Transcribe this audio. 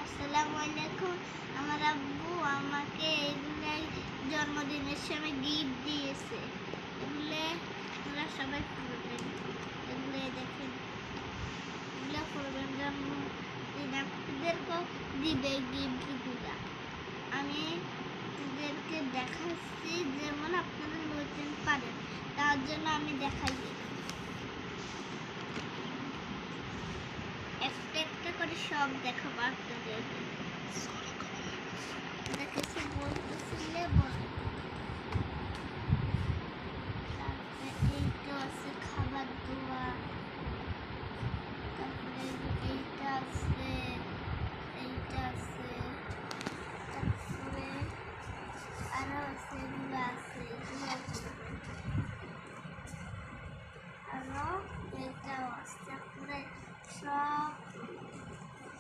আসসালামু আলাইকুম। আমার আব্বু আমাকে এগুলাই জন্মদিনের সময় গিফট দিয়েছে। এগুলো আপনারা সবাই পড়বেন। এগুলো দেখেন, এগুলো পড়বেন, জন্মদিন আপনাদেরকেও দিবে গিফটগুলা। আমি আপনাদেরকে দেখাচ্ছি যেমন আপনারা নতুন পারেন, তার জন্য আমি দেখাই একটা করে সব দেখাবো আপনাদেরকে। দেখেছি বলতেছিলে বল।